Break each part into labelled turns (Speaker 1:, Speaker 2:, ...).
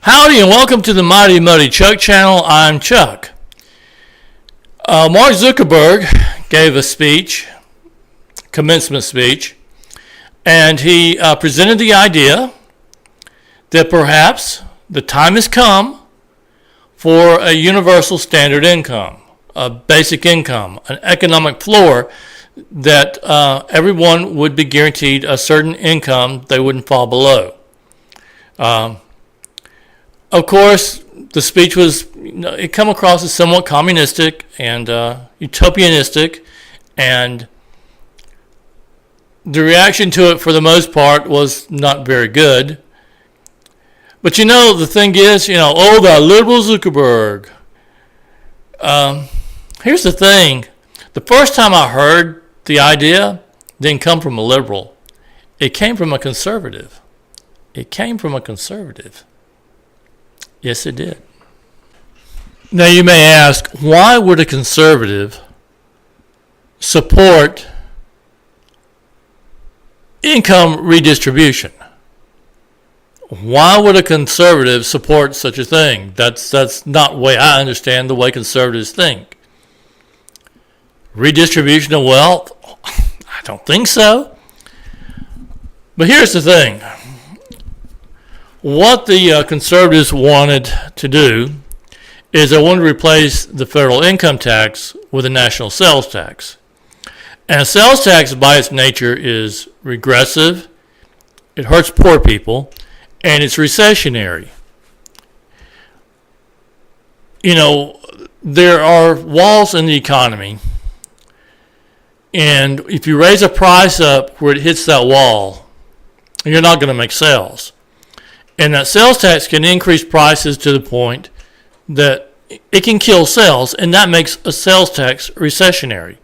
Speaker 1: Howdy and welcome to the Mighty Muddy Chuck channel. I'm Chuck. Mark Zuckerberg gave a speech, commencement speech, and he presented the idea that perhaps the time has come for a universal standard income, a basic income, an economic floor that everyone would be guaranteed a certain income they wouldn't fall below. Of course, the speech was, it come across as somewhat communistic and utopianistic, and the reaction to it for the most part was not very good. But the thing is, oh, that liberal Zuckerberg. Here's the thing. The first time I heard the idea didn't come from a liberal. It came from a conservative. Yes, it did. Now you may ask, why would a conservative support income redistribution? Why would a conservative support such a thing? That's not the way I understand the way conservatives think. Redistribution of wealth? I don't think so. But here's the thing. What the conservatives wanted to do is they wanted to replace the federal income tax with a national sales tax. And a sales tax by its nature is regressive, it hurts poor people, and it's recessionary. There are walls in the economy, and if you raise a price up where it hits that wall, you're not going to make sales. And that sales tax can increase prices to the point that it can kill sales, and that makes a sales tax recessionary.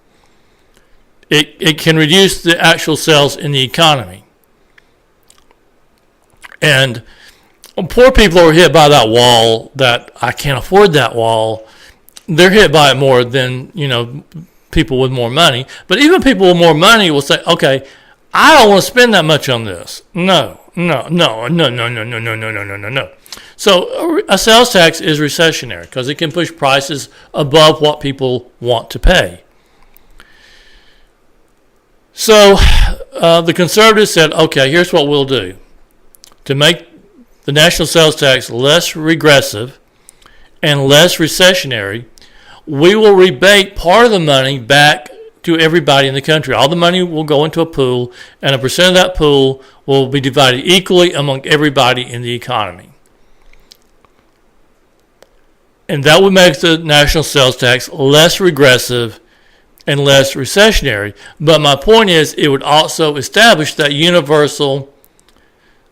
Speaker 1: It can reduce the actual sales in the economy. And poor people are hit by that wall, that I can't afford that wall. They're hit by it more than, people with more money. But even people with more money will say, okay, I don't want to spend that much on this. No. So a sales tax is recessionary because it can push prices above what people want to pay. So the conservatives said, okay, here's what we'll do. To make the national sales tax less regressive and less recessionary, we will rebate part of the money back to everybody in the country. All the money will go into a pool, and a percent of that pool will be divided equally among everybody in the economy. And that would make the national sales tax less regressive and less recessionary. But my point is, it would also establish that universal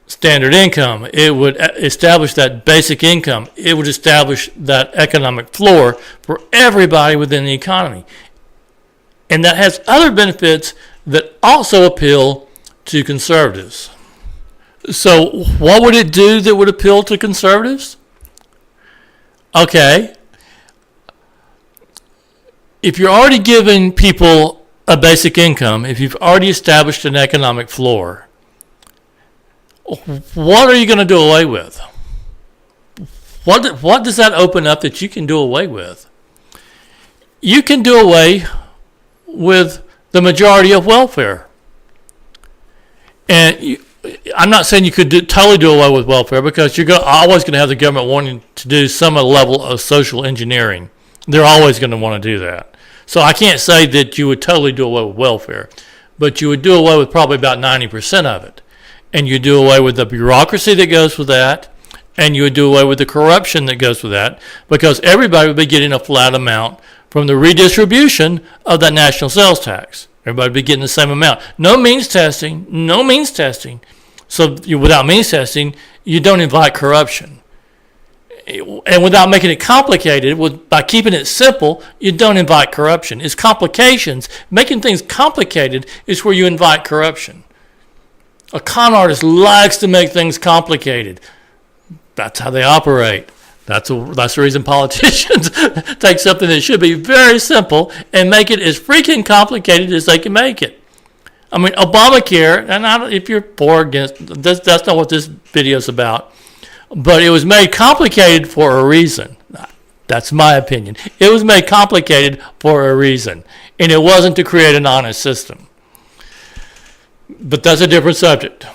Speaker 1: standard income. It would establish that basic income. It would establish that economic floor for everybody within the economy. And that has other benefits that also appeal to conservatives. So what would it do that would appeal to conservatives? Okay. If you're already giving people a basic income, if you've already established an economic floor, what are you going to do away with? What does that open up that you can do away with? You can do away with the majority of welfare. And I'm not saying you could totally do away with welfare, because you're always going to have the government wanting to do some level of social engineering. They're always going to want to do that. So I can't say that you would totally do away with welfare, but you would do away with probably about 90% of it. And you do away with the bureaucracy that goes with that, and you would do away with the corruption that goes with that, because everybody would be getting a flat amount from the redistribution of that national sales tax. Everybody would be getting the same amount. No means testing. So without means testing, you don't invite corruption. And without making it complicated, by keeping it simple, you don't invite corruption. It's complications. Making things complicated is where you invite corruption. A con artist likes to make things complicated. That's how they operate. That's the reason politicians take something that should be very simple and make it as freaking complicated as they can make it. I mean, Obamacare, and if you're for or against, that's not what this video is about. But it was made complicated for a reason. That's my opinion. It was made complicated for a reason, and it wasn't to create an honest system. But that's a different subject.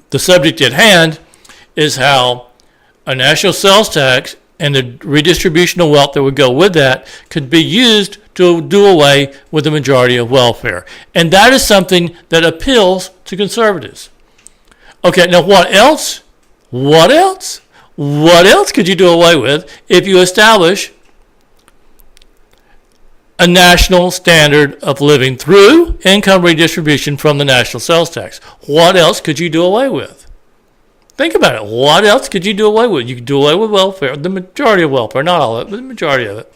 Speaker 1: The subject at hand is how a national sales tax and the redistribution of wealth that would go with that could be used to do away with the majority of welfare. And that is something that appeals to conservatives. Okay, now what else? What else? What else could you do away with if you establish a national standard of living through income redistribution from the national sales tax? What else could you do away with? Think about it. What else could you do away with? You could do away with welfare, the majority of welfare, not all of it, but the majority of it.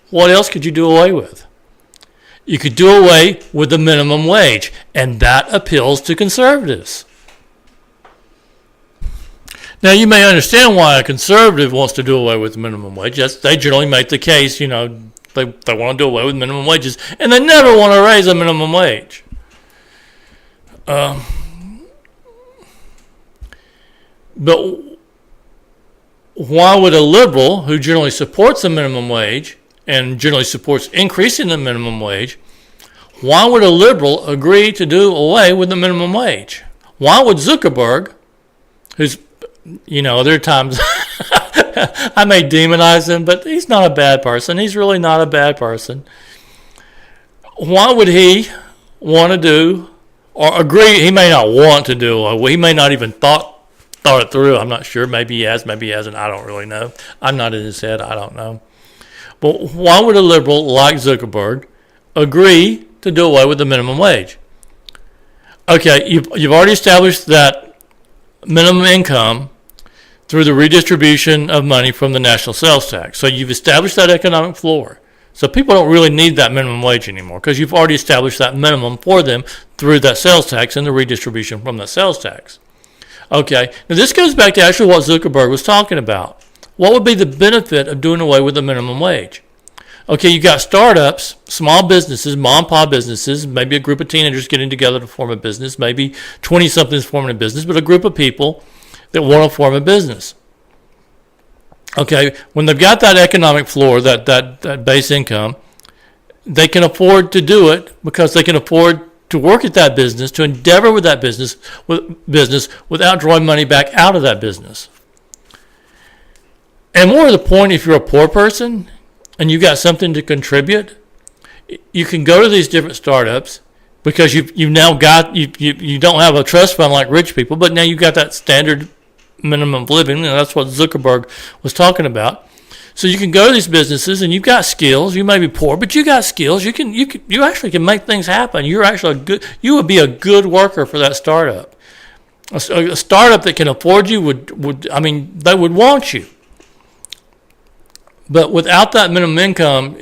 Speaker 1: What else could you do away with? You could do away with the minimum wage, and that appeals to conservatives. Now, you may understand why a conservative wants to do away with the minimum wage. They generally make the case, they want to do away with minimum wages, and they never want to raise a minimum wage. But why would a liberal who generally supports the minimum wage and generally supports increasing the minimum wage, why would a liberal agree to do away with the minimum wage? Why would Zuckerberg, who's, there are times I may demonize him, but he's not a bad person. He's really not a bad person. Why would he want to do or agree? He may not want to do, he may not even thought it through. I'm not sure. Maybe he has, maybe he hasn't. I don't really know. I'm not in his head. I don't know. But why would a liberal like Zuckerberg agree to do away with the minimum wage? Okay, you've already established that minimum income through the redistribution of money from the national sales tax. So you've established that economic floor. So people don't really need that minimum wage anymore because you've already established that minimum for them through that sales tax and the redistribution from the sales tax. Okay, now this goes back to actually what Zuckerberg was talking about. What would be the benefit of doing away with the minimum wage? Okay, you got startups, small businesses, mom and pop businesses, maybe a group of teenagers getting together to form a business, maybe 20-somethings forming a business, but a group of people that want to form a business. Okay, when they've got that economic floor, that base income, they can afford to do it because they can afford to work at that business, to endeavor with that business without drawing money back out of that business. And more to the point, if you're a poor person and you got something to contribute, you can go to these different startups because you've now got, you don't have a trust fund like rich people, but now you've got that standard minimum of living, and that's what Zuckerberg was talking about. So you can go to these businesses and you've got skills. You may be poor, but you got skills. You actually can make things happen. You would be a good worker for that startup. A startup that can afford you they would want you. But without that minimum income,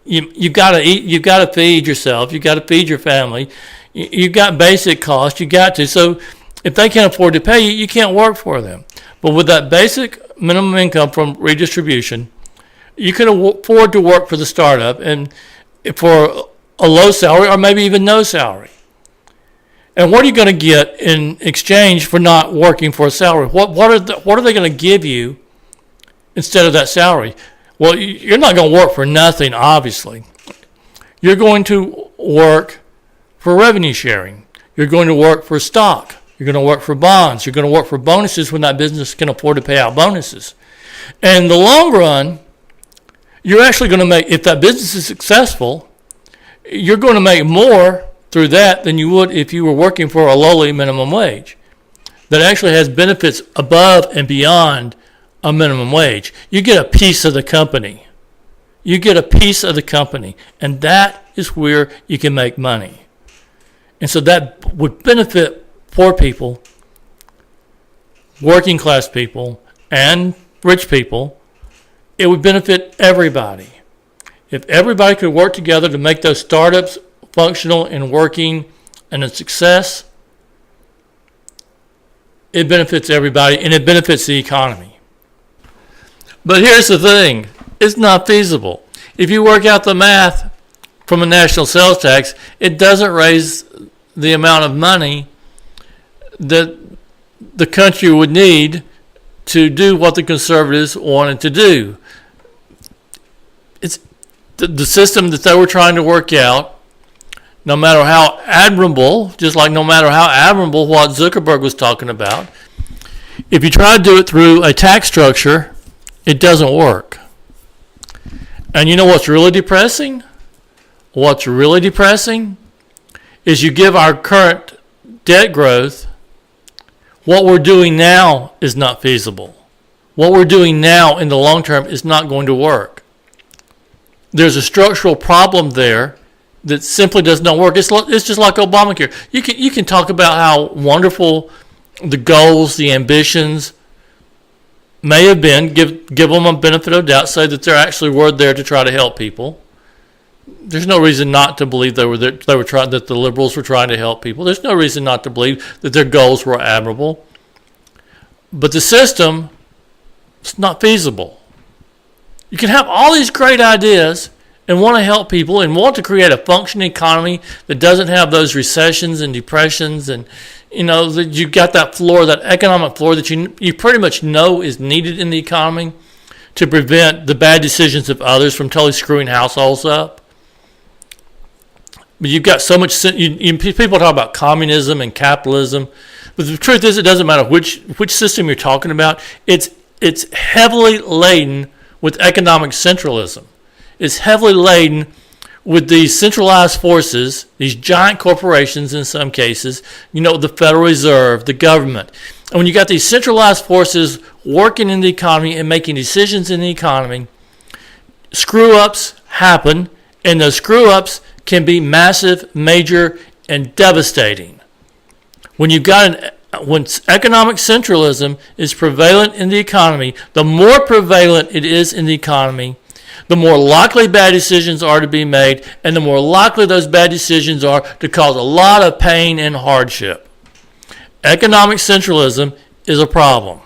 Speaker 1: you've got to eat, you've got to feed yourself, you've got to feed your family, you've got basic costs, you got to. So if they can't afford to pay you, you can't work for them. But with that basic minimum income from redistribution, you can afford to work for the startup and for a low salary or maybe even no salary. And what are you going to get in exchange for not working for a salary? What are they going to give you instead of that salary? Well, you're not going to work for nothing, obviously. You're going to work for revenue sharing. You're going to work for stock. You're going to work for bonds. You're going to work for bonuses when that business can afford to pay out bonuses. And in the long run, you're actually going to make, if that business is successful, you're going to make more through that than you would if you were working for a lowly minimum wage that actually has benefits above and beyond a minimum wage. You get a piece of the company. You get a piece of the company, and that is where you can make money. And so that would benefit poor people, working class people, and rich people. It would benefit everybody. If everybody could work together to make those startups functional and working and a success, it benefits everybody and it benefits the economy. But here's the thing, it's not feasible. If you work out the math from a national sales tax, it doesn't raise the amount of money that the country would need to do what the conservatives wanted to do. It's the system that they were trying to work out, no matter how admirable, just like no matter how admirable what Zuckerberg was talking about, if you try to do it through a tax structure, it doesn't work. And you know what's really depressing? What's really depressing is you give our current debt growth, what we're doing now is not feasible. What we're doing now in the long term is not going to work. There's a structural problem there that simply does not work. It's just like Obamacare. You can talk about how wonderful the goals, the ambitions may have been. Give them a benefit of doubt. Say that they're actually were there to try to help people. There's no reason not to believe that the liberals were trying to help people. There's no reason not to believe that their goals were admirable. But the system, it's not feasible. You can have all these great ideas and want to help people and want to create a functioning economy that doesn't have those recessions and depressions, and that you got that floor, that economic floor that you pretty much know is needed in the economy to prevent the bad decisions of others from totally screwing households up. But you've got so much. People talk about communism and capitalism, but the truth is, it doesn't matter which system you're talking about. It's heavily laden with economic centralism. It's heavily laden with these centralized forces, these giant corporations in some cases, the Federal Reserve, the government. And when you got these centralized forces working in the economy and making decisions in the economy, screw-ups happen, and those screw-ups can be massive, major, and devastating. When economic centralism is prevalent in the economy, the more prevalent it is in the economy, the more likely bad decisions are to be made, and the more likely those bad decisions are to cause a lot of pain and hardship. Economic centralism is a problem.